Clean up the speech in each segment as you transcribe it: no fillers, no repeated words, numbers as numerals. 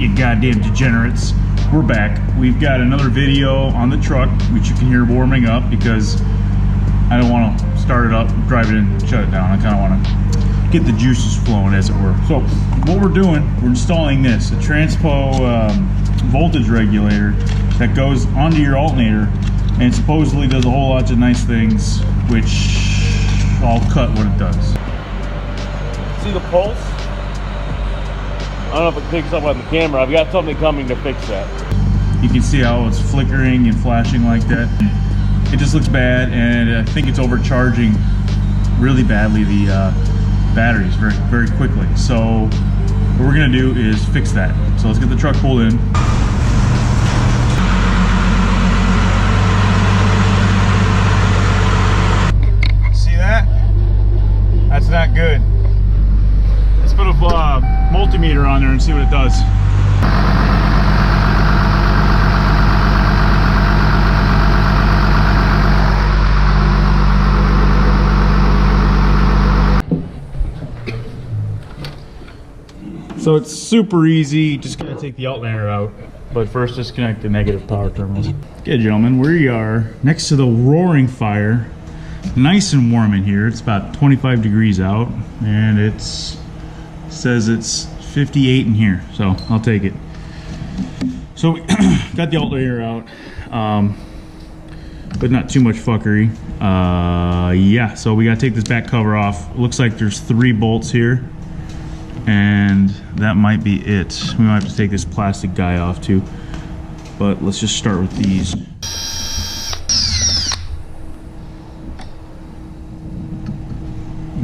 You goddamn degenerates. We're back. We've got another video on the truck, which you can hear warming up because I don't want to start it up, drive it in, and shut it down. I kind of want to get the juices flowing, as it were. So what we're doing, we're installing this, a transpo voltage regulator that goes onto your alternator and supposedly does a whole lot of nice things, which I'll cut what it does. See the pulse? I don't know if it picks up on the camera. I've got something coming to fix that. You can see how it's flickering and flashing like that. It just looks bad, and I think it's overcharging really badly the batteries very quickly. So what we're gonna do is fix that. So let's get the truck pulled in. See that? That's not good. Let's put a multimeter on there and see what it does. So it's super easy, just gotta take the alternator out, but first disconnect the negative power terminals. Okay gentlemen, we are next to the roaring fire. Nice and warm in here. It's about 25 degrees out, and it says it's 58 in here, so I'll take it. So we got the alternator out, but not too much fuckery. Yeah, so we gotta take this back cover off. Looks like there's 3 bolts here, and that might be it. We might have to take this plastic guy off too, but let's just start with these.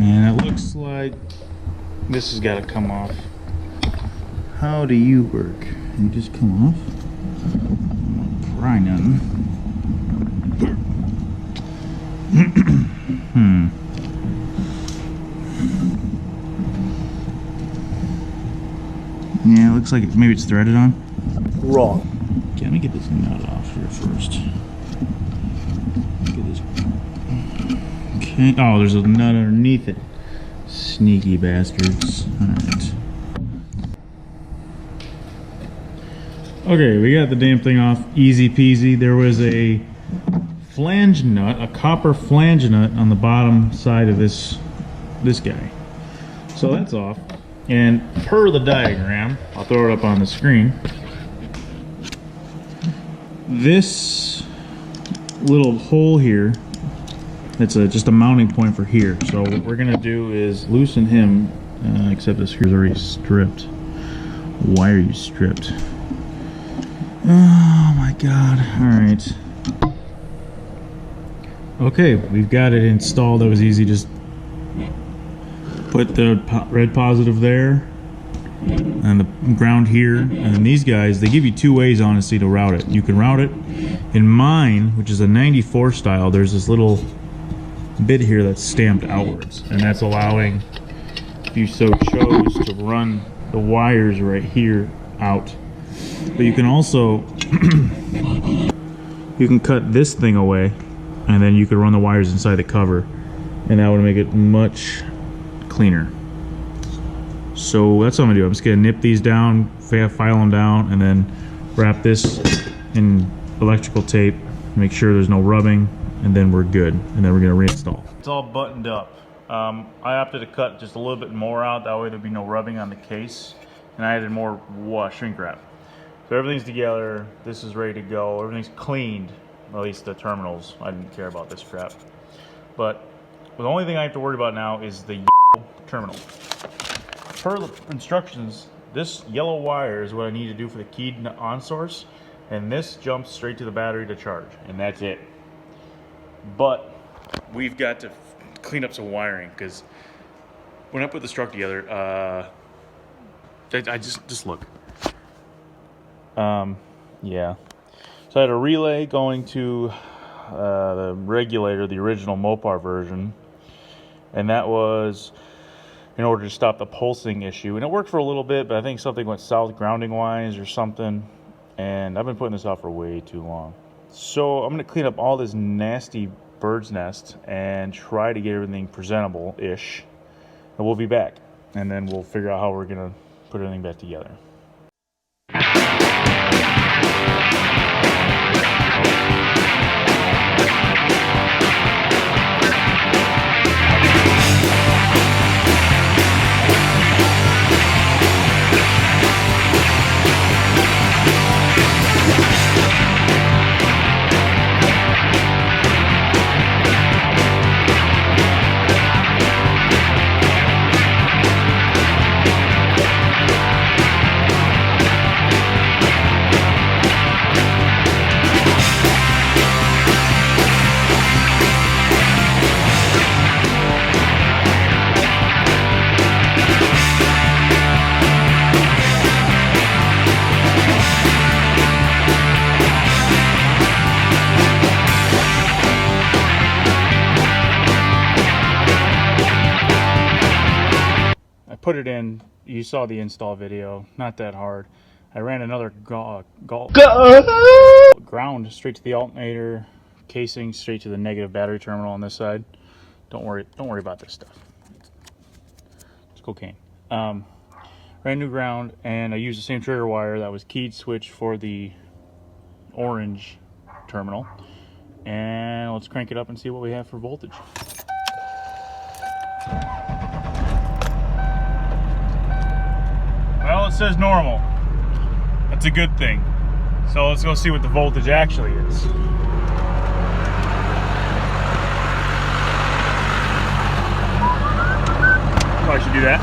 And it looks like this has got to come off. How do you work? You just come off? I'm not pry nothing. Yeah, it looks like maybe it's threaded on. Wrong. Okay, let me get this nut off here first. Look at this. Okay. Oh, there's a nut underneath it. Sneaky bastards. Alright. Okay, we got the damn thing off. Easy peasy. There was a flange nut, a copper flange nut on the bottom side of this guy. So that's off. And per the diagram, I'll throw it up on the screen. This little hole here, it's just a mounting point for here. So what we're gonna do is loosen him, except the screw's already stripped. Why are you stripped? Oh my god. Alright. Okay, we've got it installed. That was easy. Just put the red positive there and the ground here, and then these guys, they give you 2 ways honestly to route it. You can route it in mine, which is a 94 style. There's this little bit here that's stamped outwards, and that's allowing, if you so chose, to run the wires right here out. But you can also you can cut this thing away, and then you can run the wires inside the cover, and that would make it much cleaner. So that's what I'm gonna do. I'm just gonna nip these down, file them down, and then wrap this in electrical tape, make sure there's no rubbing, and then we're good. And then we're gonna reinstall. It's all buttoned up. I opted to cut just a little bit more out, that way there'd be no rubbing on the case, and I added more shrink wrap. So everything's together, this is ready to go, everything's cleaned, at least the terminals. I didn't care about this crap. But the only thing I have to worry about now is the terminal. Per the instructions, this yellow wire is what I need to do for the keyed on source, and this jumps straight to the battery to charge, and that's it. But we've got to clean up some wiring, because when I put this truck together, I just look. Yeah. So I had a relay going to the regulator, the original Mopar version, and that was in order to stop the pulsing issue. And it worked for a little bit, but I think something went south grounding wise or something, and I've been putting this off for way too long. So I'm going to clean up all this nasty bird's nest and try to get everything presentable-ish, and we'll be back, and then we'll figure out how we're going to put everything back together. put it in. You saw the install video. Not that hard. I ran another ground straight to the alternator, casing straight to the negative battery terminal on this side. Don't worry about this stuff. It's cocaine. Ran new ground, and I used the same trigger wire that was keyed switch for the orange terminal. And let's crank it up and see what we have for voltage. Well, it says normal. That's a good thing. So let's go see what the voltage actually is. Probably should do that.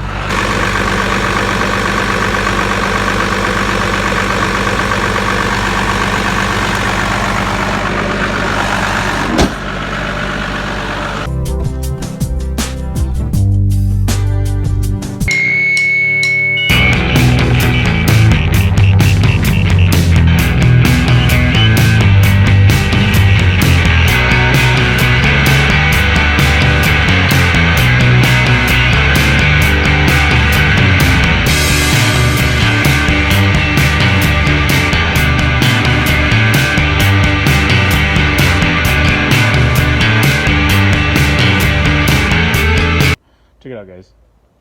Check it out, guys.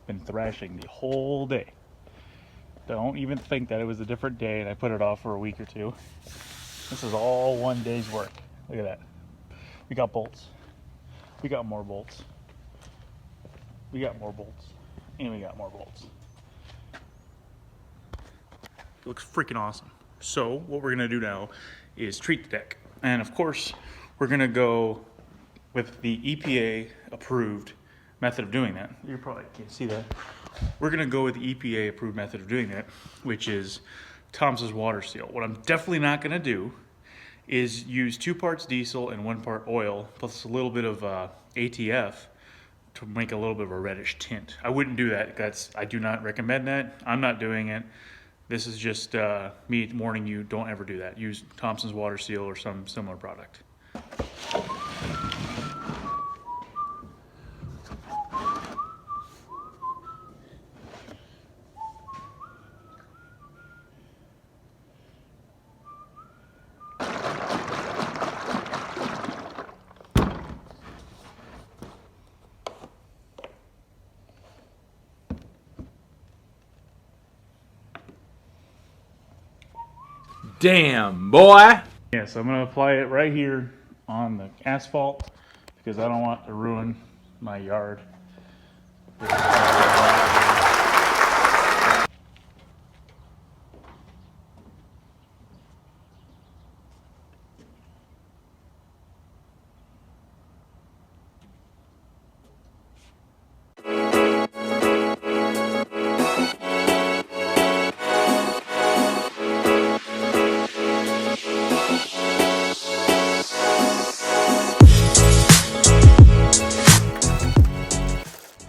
Been thrashing the whole day. Don't even think that it was a different day and I put it off for a week or two. This is all one day's work. Look at that. We got bolts. We got more bolts. We got more bolts. And we got more bolts. It looks freaking awesome. So what we're gonna do now is treat the deck. And of course, we're gonna go with the EPA approved method of doing that. You probably can't see that. We're gonna go with the EPA approved method of doing that, which is Thompson's water seal. What I'm definitely not gonna do is use 2 parts diesel and 1 part oil, plus a little bit of ATF to make a little bit of a reddish tint. I wouldn't do that. I do not recommend that. I'm not doing it. This is just me warning you, don't ever do that. Use Thompson's water seal or some similar product. Damn, boy. Yeah, so I'm gonna apply it right here on the asphalt because I don't want to ruin my yard.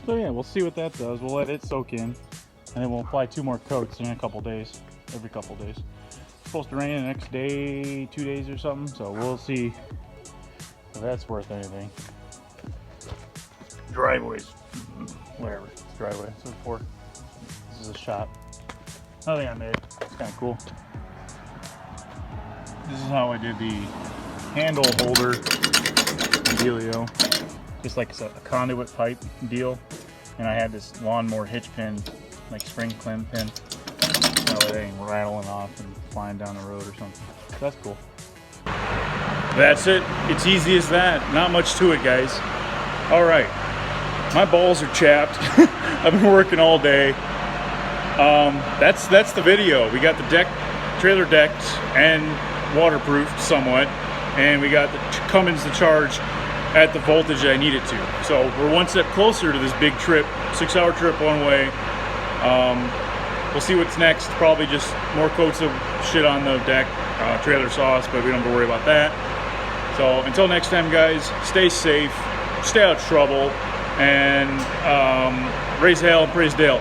So yeah, we'll see what that does. We'll let it soak in, and then we'll apply 2 more coats in a couple days, every couple days. It's supposed to rain the next day, 2 days or something, so we'll see if that's worth anything. Driveways, whatever, it's driveway, that's what it's for. This is a shot. Another thing I made, it's kind of cool. This is how I did the handle holder dealio. Just like a conduit pipe deal, and I had this lawnmower hitch pin, like spring clamp pin, so it ain't rattling off and flying down the road or something. So that's cool. That's it. It's easy as that. Not much to it, guys. All right, my balls are chapped. I've been working all day. That's the video. We got the deck, trailer decked and waterproofed somewhat, and we got the Cummins to charge at the voltage I need it to. So we're one step closer to this big trip, 6-hour trip one way. We'll see what's next. Probably just more coats of shit on the deck, trailer sauce, but we don't have to worry about that. So until next time, guys, stay safe, stay out of trouble, and raise hell and praise Dale.